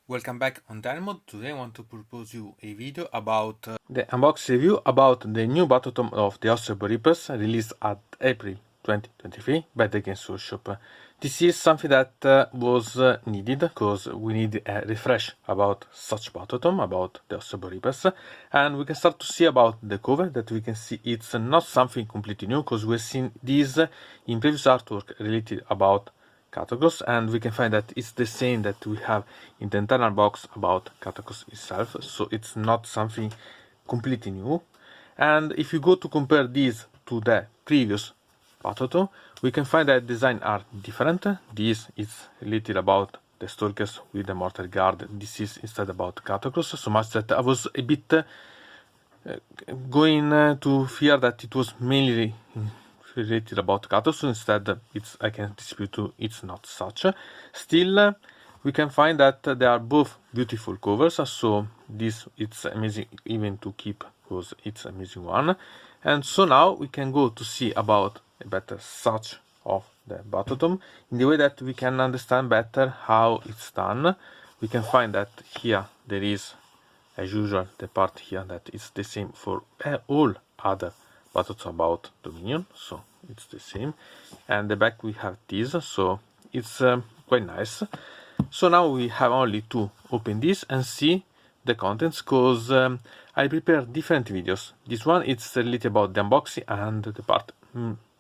Welcome back on Diamond. Today I want to propose you a video about the unbox review about the new Battletome of the House of Boreapus released at April 2023 by the Games Workshop. This is something that was needed because we need a refresh about such Battletome, about the House of Boreapus, and we can start to see about the cover that we can see it's not something completely new because we've seen this in previous artwork related about Katakros, and we can find that it's the same that we have in the internal box about Katakros itself, so it's not something completely new. And if you go to compare this to the previous Battletome, we can find that design are different. This is related about the Stalkers with the Mortar Guard. This is instead about Katakros, so much that I was a bit going to fear that it was mainly related about Katakros. Instead, I can dispute it's not such. Still, we can find that they are both beautiful covers, so it's amazing even to keep because it's amazing one. And so now we can go to see about a better such of the Battletome in the way that we can understand better how it's done. We can find that here there is, as usual, the part here that is the same for all other Battletome about Dominion, so it's the same. And the back we have this, so it's quite nice. So now we have only to open this and see the contents, because I prepared different videos. This one it's related about the unboxing and the part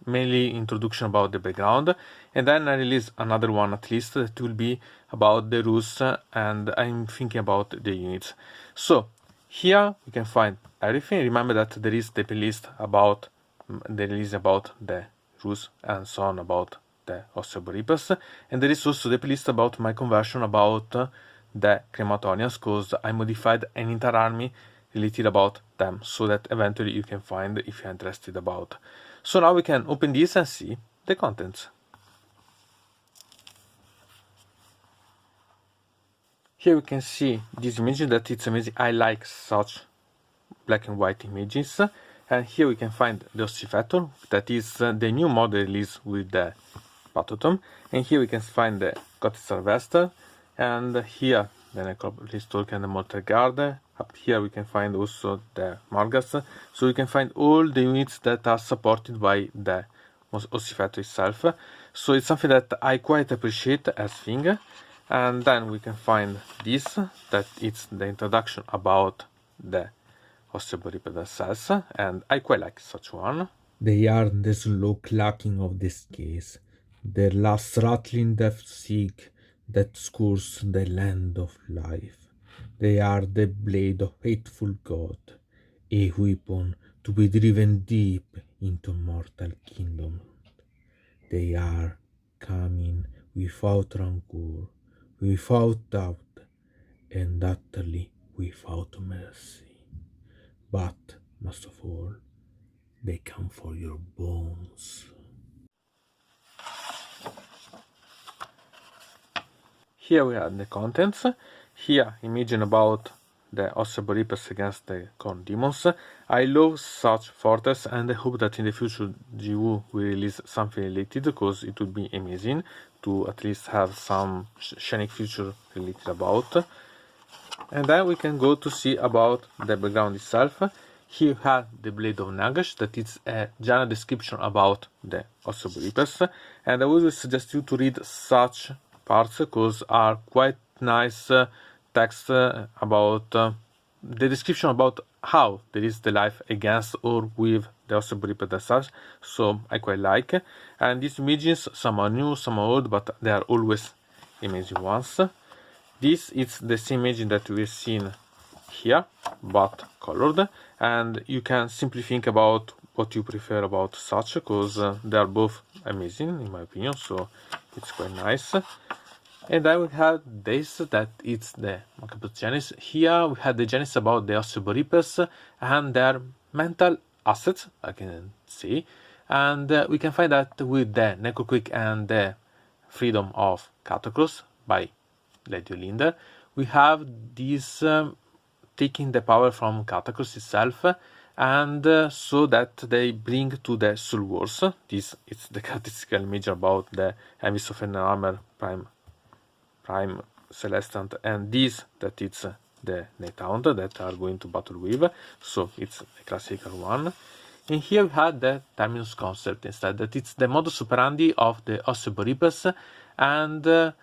mainly introduction about the background, and then I release another one at least that will be about the rules, and I'm thinking about the units. So here we can find everything. Remember that there is the playlist about the release about the rules and so on about the House of Boreapus, and there is also the playlist about my conversion about the crematorians, because I modified an entire army related about them, so that eventually you can find if you're interested about. So now we can open this and see the contents. Here we can see this image that it's amazing. I like such black and white images. And here we can find the Ossifactor, that is the new model released with the Battletome. And here we can find the Gotis Harvester, and here the Necropolis Stalker and the Mortar Guard. Up here we can find also the Morghast. So we can find all the units that are supported by the Ossifactor itself. So it's something that I quite appreciate as thing. And then we can find this, that it's the introduction about the House of Boreapus themselves, and I quite like such one. They are the slow clacking of the scales, their last rattling death seek that scours the land of life. They are the blade of hateful God, a weapon to be driven deep into mortal kingdom. They are coming without rancor, without doubt, and utterly without mercy. But, most of all, they come for your bones. Here we have the contents. Here, imagine about the House of Boreapus against the Khorne demons. I love such fortress, and I hope that in the future GW will release something related, because it would be amazing to at least have some shining feature related about. And then we can go to see about the background itself. Here you have the Blade of Nagash, that is a general description about the House of Boreapus, and I would suggest you to read such parts because are quite nice text about the description about how there is the life against or with the House of Boreapus as such. So I quite like, and these images, some are new, some are old, but they are always amazing ones. This is the same image that we've seen here, but colored, and you can simply think about what you prefer about such, because they are both amazing in my opinion, so it's quite nice. And then we have this, that it's the Macabros Genesis. Here we have the Genesis about the House of Boreapus and their mental assets, I can say, and we can find that with the Necroquake and the Freedom of Katakros by Lady Olinda, we have this taking the power from Katakros itself, and so that they bring to the Soul Wars. This is the characteristical image about the Envy of an Armor Prime Celestant, and this that it's the Nighthound that are going to battle with, so it's a classical one. And here we had the Terminus concept instead, that it's the modus operandi of the Osseborypes, and a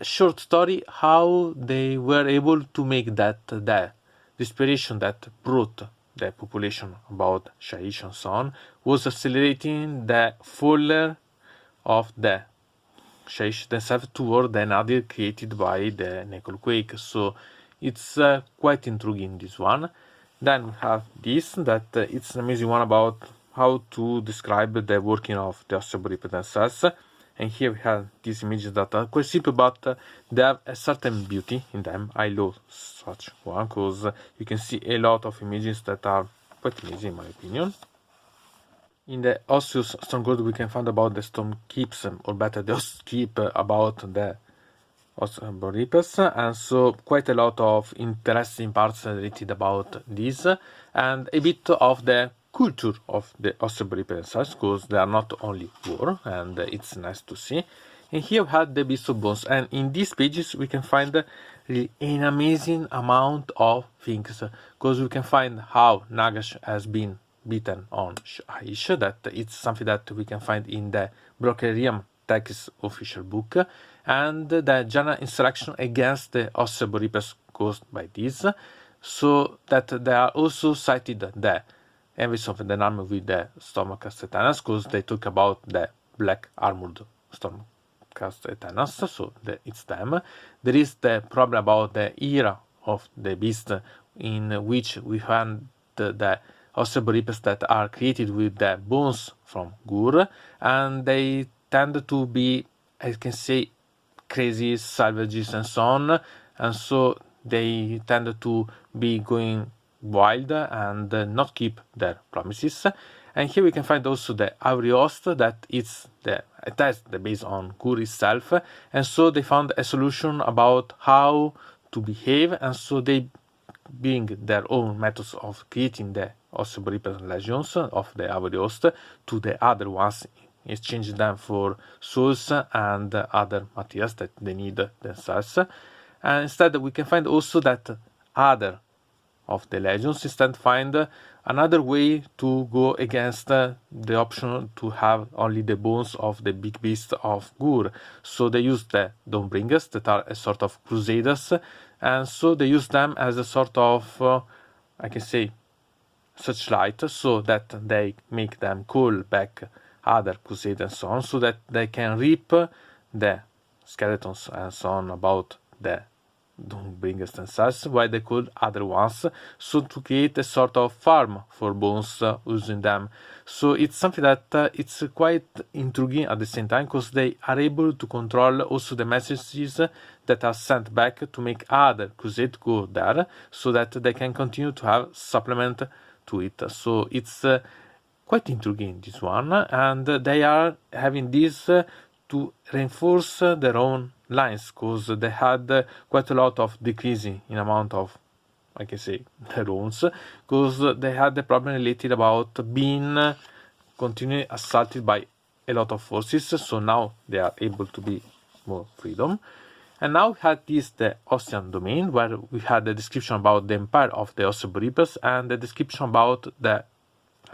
short story how they were able to make that the inspiration that brought the population about Shyish and so on was accelerating the fall of the Shyish themselves toward the nadir created by the Necroquake. So it's quite intriguing, this one. Then we have this, that it's an amazing one about how to describe the working of the Osseborypes themselves. And here we have these images that are quite simple, but they have a certain beauty in them. I love such one, because you can see a lot of images that are quite amazing in my opinion. In the Osseous Stronghold we can find about the Storm Keeps, or better the Oss Keep, about the Osseborypes, and so quite a lot of interesting parts related about this, and a bit of the culture of the Osseborypes, because they are not only war, and it's nice to see. And here we have the Beast of Bones, and in these pages we can find really an amazing amount of things, because we can find how Nagash has been beaten on Shyish, that it's something that we can find in the Brokerium text official book, and the general insurrection against the Osseborypes caused by this, so that they are also cited the envoys of the army with the Stormcast Titanas, because they talk about the black armored Stormcast Titanas, so it's them. There is the problem about the era of the beast, in which we find the Osseborypes that are created with the bones from Ghur, and they tend to be, I can say, crazy savages and so on, and so they tend to be going wild and not keep their promises. And here we can find also the Avriost, that it's the test based on Ghur itself, and so they found a solution about how to behave, and so they bring their own methods of creating the Osseborypes legions of the Avriost to the other ones, exchange them for souls and other materials that they need themselves. And instead we can find also that other of the legions instead find another way to go against the option to have only the bones of the big beast of Ghur. So they use the Dawnbringers, that are a sort of crusaders, and so they use them as a sort of, I can say, searchlight, so that they make them call back other crusaders and so on, so that they can reap the skeletons and so on about the Dawnbringers themselves, while they call other ones, so to create a sort of farm for bones using them. So it's something that it's quite intriguing at the same time, because they are able to control also the messages that are sent back to make other crusades go there, so that they can continue to have supplement to it. So it's quite intriguing, this one, and they are having this to reinforce their own lines, because they had quite a lot of decreasing in amount of, I can say, their runes, because they had the problem related about being continually assaulted by a lot of forces, so now they are able to be more freedom. And now we had this, the Ostian domain, where we had the description about the empire of the Osseborypes and the description about the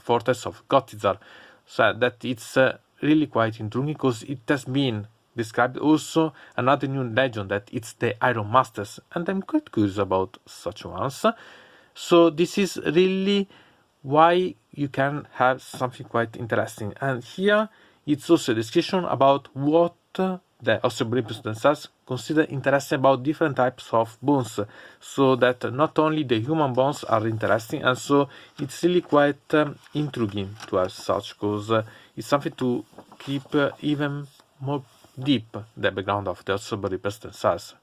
fortress of Gotizar. So that it's really quite intriguing, because it has been described also another new legend, that it's the Iron Masters, and I'm quite curious about such ones. So this is really why you can have something quite interesting. And here it's also a description about what the Osseborypes themselves consider interesting about different types of bones, so that not only the human bones are interesting, and so it's really quite intriguing to have such, because it's something to keep even more deep the background of the Osseborypes themselves.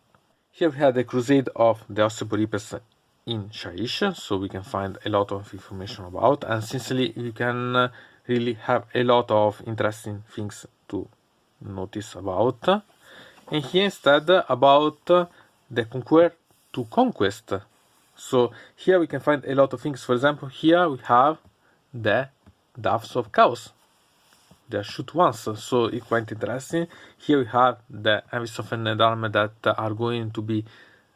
Here we have the crusade of the Osseborypes in Shyish, so we can find a lot of information about, and sincerely you can really have a lot of interesting things to notice about. And here instead about the conquer to conquest. So here we can find a lot of things. For example, here we have the Doves of Chaos, they shoot once, so it's quite interesting. Here we have the Envies of Nedarm that are going to be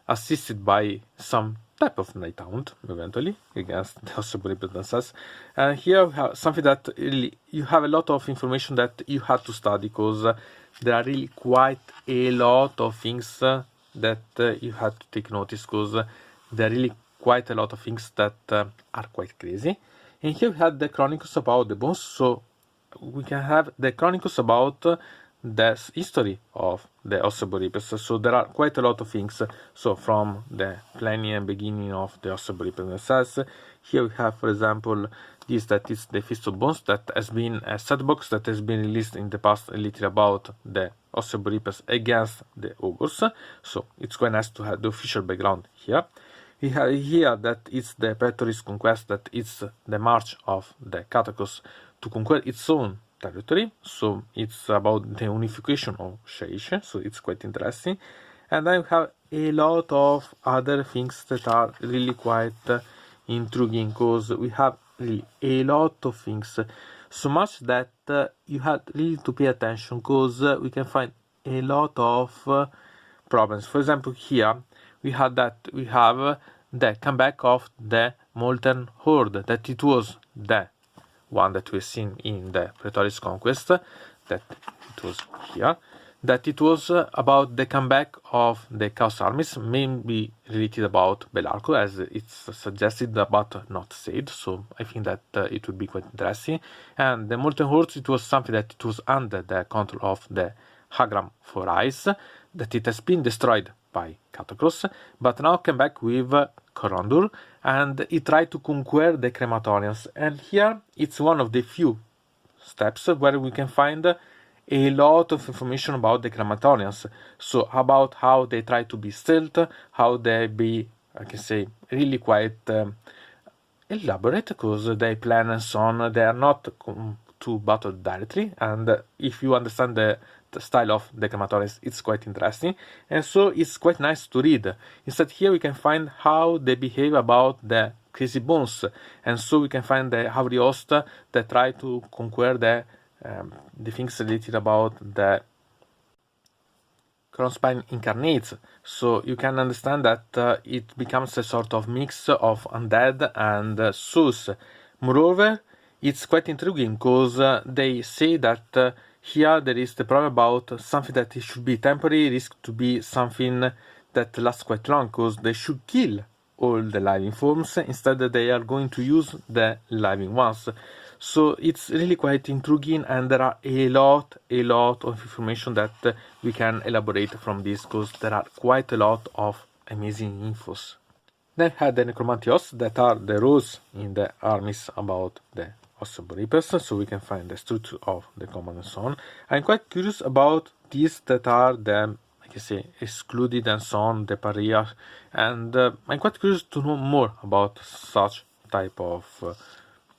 assisted by some type of Night Hound eventually against the Osseboripes themselves. And here we have something that really you have a lot of information that you have to study, because there are really quite a lot of things that you have to take notice, because there are really quite a lot of things that are quite crazy. And here we have the chronicles about the bones, so we can have the chronicles about the history of the Osseboripes. So there are quite a lot of things. So from the planning and beginning of the Osseboripes themselves, here we have, for example, this that is the Feast of Bones, that has been a set box that has been released in the past, a little about the Osseboripes against the Ogres. So it's quite nice to have the official background here. We have here that it's the Praetorist Conquest, that it's the march of the Catacos to conquer its own territory. So it's about the unification of Shaish, so it's quite interesting. And then we have a lot of other things that are really quite intriguing, because we have really a lot of things, so much that you have really to pay attention, because we can find a lot of problems. For example, here we have the comeback of the Molten Horde, that it was the one that we've seen in the Praetorist Conquest, that it was here, that it was about the comeback of the Chaos armies, maybe related about Belarco, as it's suggested but not said, so I think that it would be quite interesting. And the Molten Horde, it was something that it was under the control of the Hagram Four Eyes, that it has been destroyed by Catacross, but now came back with Corondur, and he tried to conquer the Crematorians. And here it's one of the few steps where we can find a lot of information about the Crematorians. So about how they try to be stealth, how they be, I can say, really quite elaborate, because they plan and so on. They are not to battle directly, and if you understand the style of the Crematorians, it's quite interesting, and so it's quite nice to read. Instead, here we can find how they behave about the Crazy Bones, and so we can find the Havri Host that try to conquer the things related about the Crownspine Incarnates. So you can understand that it becomes a sort of mix of undead and souls. Moreover, it's quite intriguing, because they say that here there is the problem about something that it should be temporary, risk to be something that lasts quite long, because they should kill all the living forms, instead they are going to use the living ones. So it's really quite intriguing, and there are a lot of information that we can elaborate from this, because there are quite a lot of amazing infos. Then we had the Necromantios, that are the rules in the armies about the Osseboripes, so we can find the structure of the command and so on. I'm quite curious about these that are the, I can say, excluded and so on, the pariah, and I'm quite curious to know more about such type of,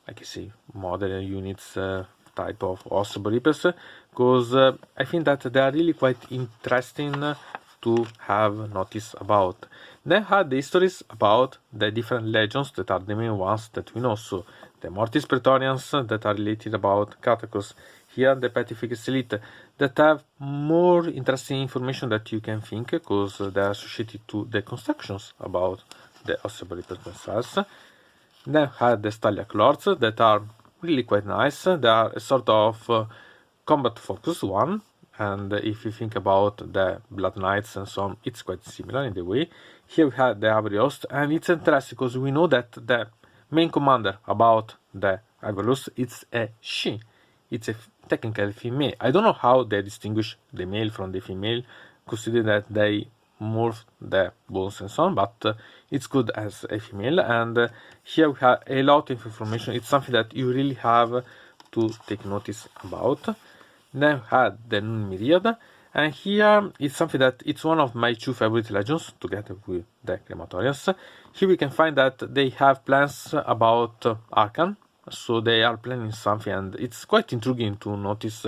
I can say, modern units type of Osseboripes, because I think that they are really quite interesting to have notice about. Then had the histories about the different legions that are the main ones that we know. So the Mortis Praetorians that are related about Catacos. Here the Petrificus Elite that have more interesting information that you can think, because they are associated to the constructions about the Osseboripes themselves. Then had the Staliac Lords that are really quite nice. They are a sort of combat focused one, and if you think about the Blood Knights and so on, it's quite similar in the way. Here we have the Havri Host, and it's interesting because we know that the main commander about the Havri Host, it's a she. It's a technically female. I don't know how they distinguish the male from the female, considering that they morph the bones and so on, but it's good as a female. And here we have a lot of information. It's something that you really have to take notice about. Then we had the Noon Myriad, and here it's something that it's one of my two favorite legends together with the Crematorians. Here we can find that they have plans about Arcan, so they are planning something, and it's quite intriguing to notice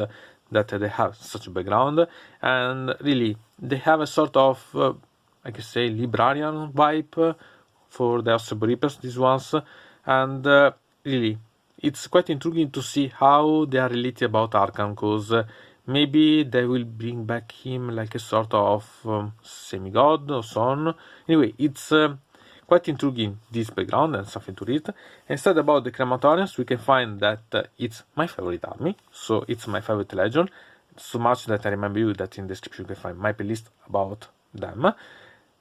that they have such a background, and really they have a sort of I can say librarian vibe for the Osseboripes, these ones, and really it's quite intriguing to see how they are related about Arkan, because maybe they will bring back him like a sort of semi-god or so on. Anyway, it's quite intriguing, this background, and something to read. Instead, about the Crematorians, we can find that it's my favorite army, so it's my favorite legion, so much that I remember you that in the description you can find my playlist about them,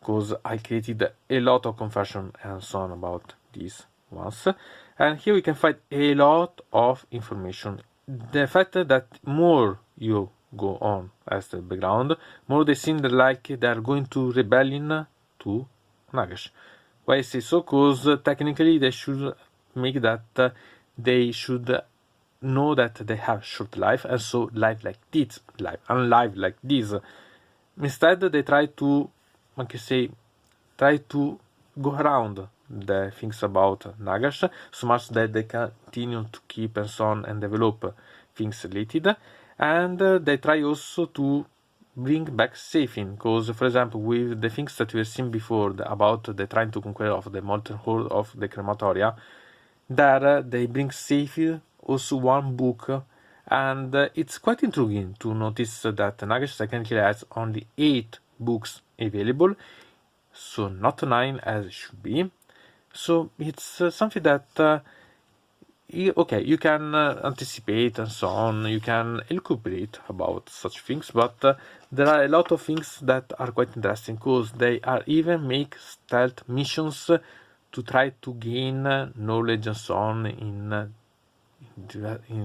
because I created a lot of conversion and so on about these ones. And here we can find a lot of information. The fact that more you go on as the background, more they seem like they are going to rebellion to Nagash. Why I say so? Because technically they should make that they should know that they have short life, and so life like this, live like this. Instead, they try to, like you say, try to go around the things about Nagash, so much that they continue to keep and so on and develop things related, and they try also to bring back Safin, because for example with the things that we have seen before about the trying to conquer of the molten horde of the Crematoria, there they bring Safin also one book, and it's quite intriguing to notice that Nagash technically has only 8 books available, so not 9 as it should be. So it's something that you can anticipate and so on, you can elucubrate about such things, but there are a lot of things that are quite interesting, because they are even make stealth missions to try to gain knowledge and so on in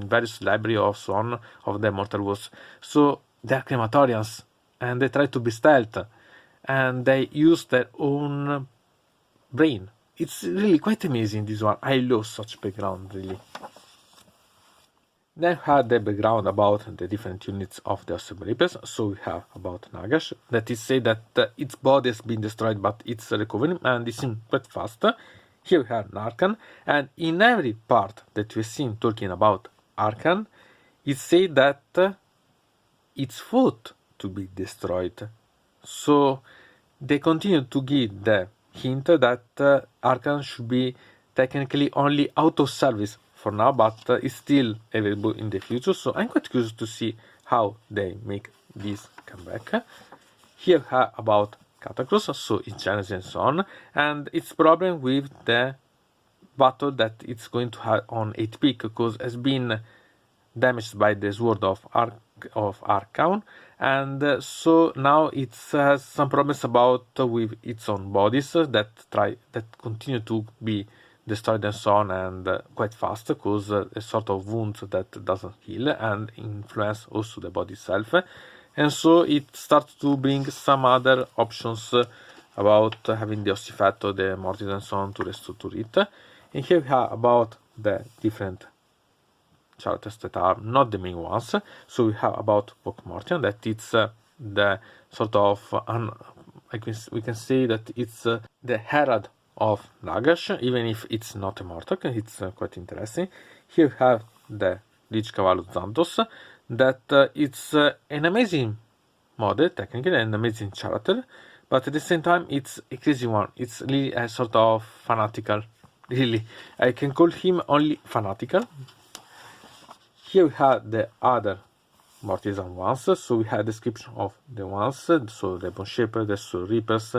various library of so on of the Mortal Wars. So they are Crematorians, and they try to be stealth, and they use their own brain. It's really quite amazing, this one. I love such background, really. Then we have the background about the different units of the Ossibor Reapers. So we have about Nagash, that is say that its body has been destroyed, but it's recovering, and it's quite fast. Here we have Arkan, and in every part that we've seen talking about Arkan, it's said that it's thought to be destroyed. So they continue to give the hint that Arkan should be technically only out of service for now, but it's still available in the future. So I'm quite curious to see how they make this comeback. Here we have about Catacross, so its genesis and so on, and its problem with the battle that it's going to have on 8 peak, because it has been damaged by the sword of Archaon, and so now it has some problems about with its own bodies that continue to be destroyed and so on, and quite fast, because a sort of wound that doesn't heal and influence also the body itself. And so it starts to bring some other options about having the Ossifatto, the Mortis and so on to restructure it. And here we have about the different characters that are not the main ones. So we have about Pokemortian, that it's the sort of, we can say that it's the herald of Nagash, even if it's not a mortal. It's quite interesting. Here we have the Lich Cavallo Xanthos, that it's an amazing model, technically an amazing character, but at the same time it's a crazy one. It's really a sort of fanatical, really. I can call him only fanatical. Here we have the other Mortisan ones, so we have a description of the ones, so the Bone Shaper, the Soul Reapers,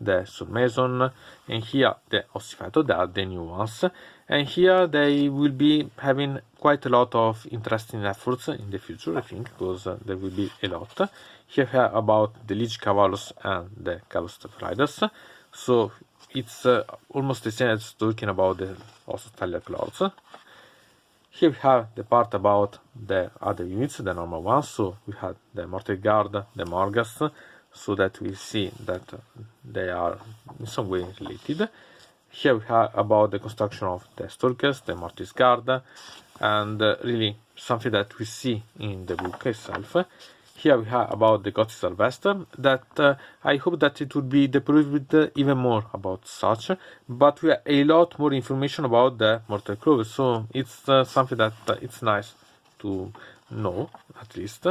the Soul Mason, and here the Ossifatto, they are the new ones, and here they will be having quite a lot of interesting efforts in the future, I think, because there will be a lot. Here we have about the Lich Cavallos and the Cavallo Riders, so it's almost the same as talking about the Hospitalia Clothes. Here we have the part about the other units, the normal ones, so we have the Mortal Guard, the Morghast, so that we see that they are in some way related. Here we have about the construction of the Stalkers, the Mortis Guard, and really something that we see in the book itself. Here we have about the Gothic Sylvester, that I hope that it would be deployed even more about such, but we have a lot more information about the Mortal Clover, so it's something that it's nice to know, at least.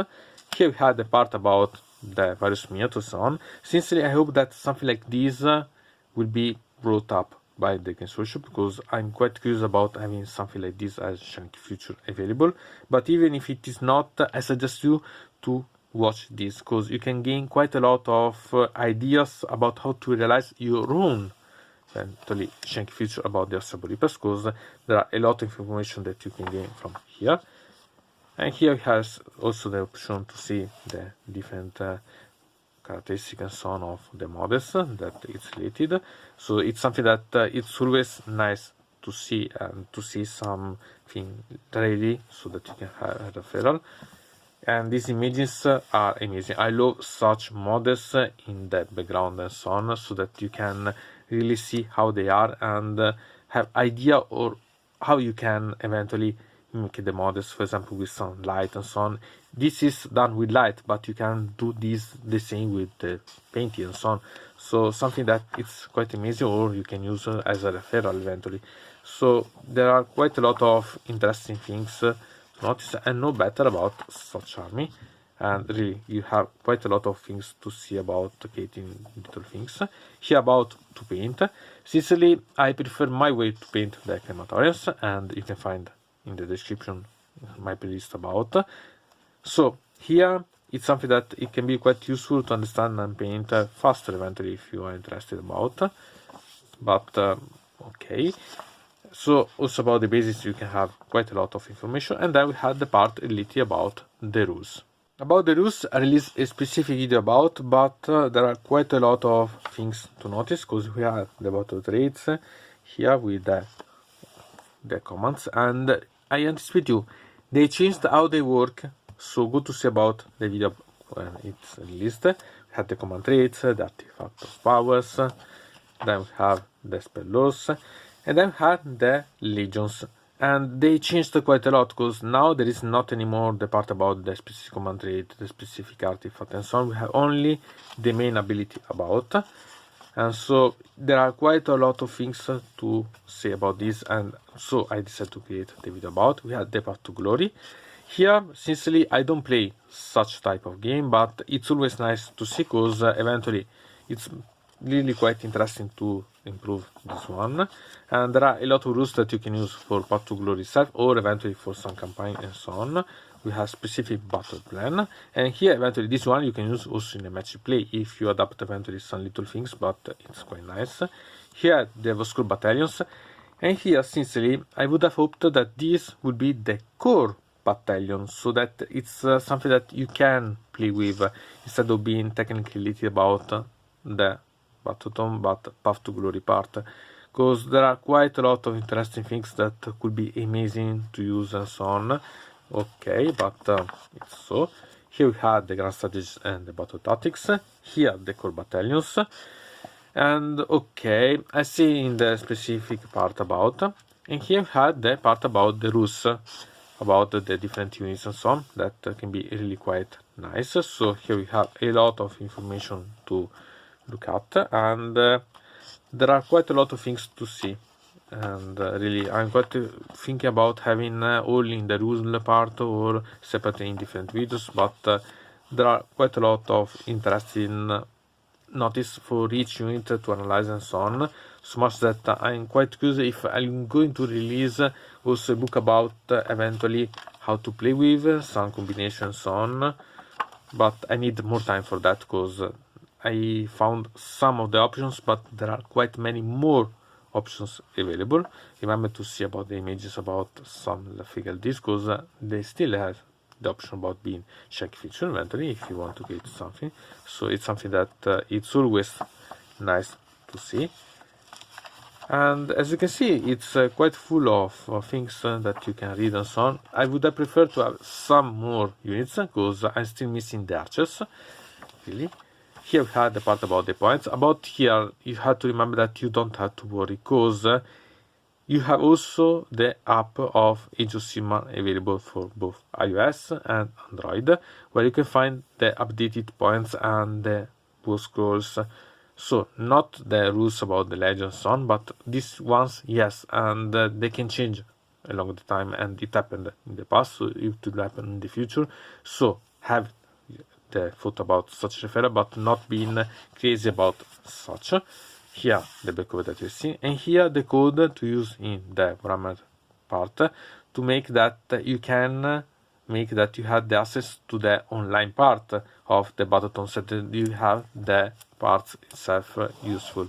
Here we have the part about the various miniatures on. Sincerely, I hope that something like this will be brought up by the Games Workshop, because I'm quite curious about having something like this as Chunky Future available. But even if it is not, I suggest you to watch this, because you can gain quite a lot of ideas about how to realize your own eventually Chunky Future about the Ossable Reapers, because there are a lot of information that you can gain from here. And here has also the option to see the different characteristics and so on of the models that it's related. So it's something that it's always nice to see, and to see something ready so that you can have a referral. And these images are amazing. I love such models in the background and so on, so that you can really see how they are and have idea or how you can eventually make the models, for example, with some light and so on. This is done with light, but you can do this the same with the painting and so on. So something that it's quite amazing, or you can use as a referral eventually. So there are quite a lot of interesting things to notice and know better about such army. And really, you have quite a lot of things to see about creating little things. Here about to paint. Sincerely, I prefer my way to paint the crematoriums, and you can find in the description my playlist about. So here it's something that it can be quite useful to understand and paint faster eventually if you are interested about. But okay. So also about the basics you can have quite a lot of information, and then we had the part related about the rules. About the rules, I released a specific video about, but there are quite a lot of things to notice, because we have the battle traits here with the commands, and I anticipate you, they changed how they work, so good to see about the video when it's released. We have the command traits, the artifact of powers, then we have the spell laws, and then we have the legions. And they changed quite a lot, because now there is not anymore the part about the specific command trait, the specific artifact and so on. We have only the main ability about. And so there are quite a lot of things to say about this, and so I decided to create the video about. We had the Path to Glory. Here, sincerely, I don't play such type of game, but it's always nice to see, because eventually it's really quite interesting to improve this one. And there are a lot of rules that you can use for Path to Glory itself, or eventually for some campaign and so on. We have specific battle plan, and here eventually this one you can use also in a match play if you adapt eventually some little things, but it's quite nice. Here the Voskul battalions, and here sincerely I would have hoped that this would be the core battalion, so that it's something that you can play with instead of being technically related about the Battleton but Path to Glory part, because there are quite a lot of interesting things that could be amazing to use and so on. Okay, but it's so. Here we have the grand strategies and the battle tactics. Here the core battalions. And okay, I see in the specific part about. And here we have the part about the rules, about the different units and so on, that can be really quite nice. So here we have a lot of information to look at, and there are quite a lot of things to see. And really I'm quite thinking about having all in the rule part or separately in different videos, but there are quite a lot of interesting notice for each unit to analyze and so on, so much that I'm quite curious if I'm going to release also a book about eventually how to play with some combinations and so on, but I need more time for that, because I found some of the options, but there are quite many more options available. Remember to see about the images about some Leffigal discs, because they still have the option about being Chunky Future eventually if you want to create something. So it's something that it's always nice to see. And as you can see, it's quite full of things that you can read and so on. I would have preferred to have some more units, because I'm still missing the archers, really. Here we had the part about the points. About here, you have to remember that you don't have to worry, because you have also the app of Age of Sigmar available for both iOS and Android, where you can find the updated points and the bow scrolls. So not the rules about the legends and so on, but these ones, yes, and they can change along the time, and it happened in the past, so it will happen in the future. So have the thought about such referral, but not being crazy about such. here the bytecode that you see, and here the code to use in the grammar part to make that you can make that you have the access to the online part of the Bataton, so that you have the parts itself useful.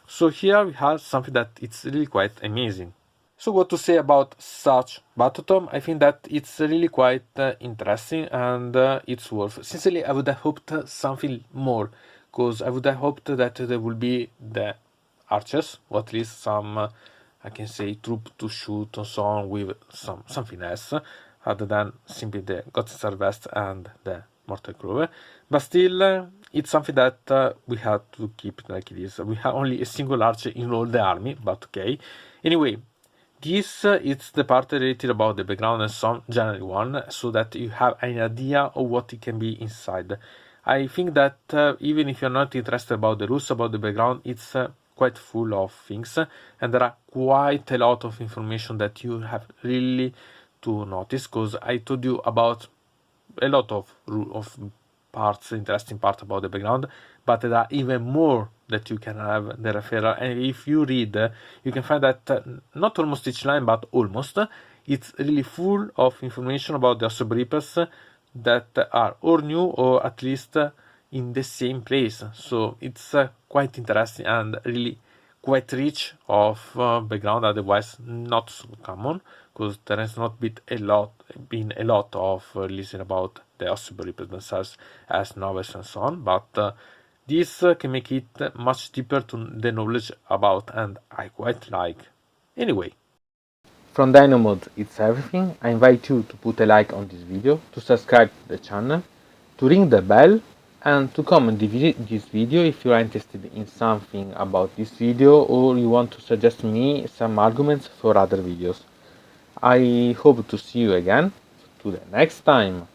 So here we have something that it's really quite amazing. So what to say about such Bataton? I think that it's really quite interesting, and it's worth. Sincerely, I would have hoped something more, because I would have hoped that there will be the archers, or at least some, I can say, troop to shoot and so on with something else, other than simply the Gothic vest and the Mortal Grove. But still, it's something that we have to keep like it is. We have only a single archer in all the army, but okay. Anyway, this it's the part related about the background and some general one, so that you have an idea of what it can be inside. I think that even if you're not interested about the rules, about the background, it's quite full of things, and there are quite a lot of information that you have really to notice, because I told you about a lot of parts, interesting part about the background, but there are even more that you can have the referral, and if you read, you can find that not almost each line, but almost, it's really full of information about the Ossebo Reapers that are or new or at least in the same place. So it's quite interesting and really quite rich of background, otherwise not so common, because there has not been a lot of listening about the Ossebo Reapers themselves as novels and so on, but this can make it much deeper to the knowledge about, and I quite like. Anyway, from Dynamod it's everything. I invite you to put a like on this video, to subscribe to the channel, to ring the bell, and to comment this video if you are interested in something about this video, or you want to suggest me some arguments for other videos. I hope to see you again to the next time.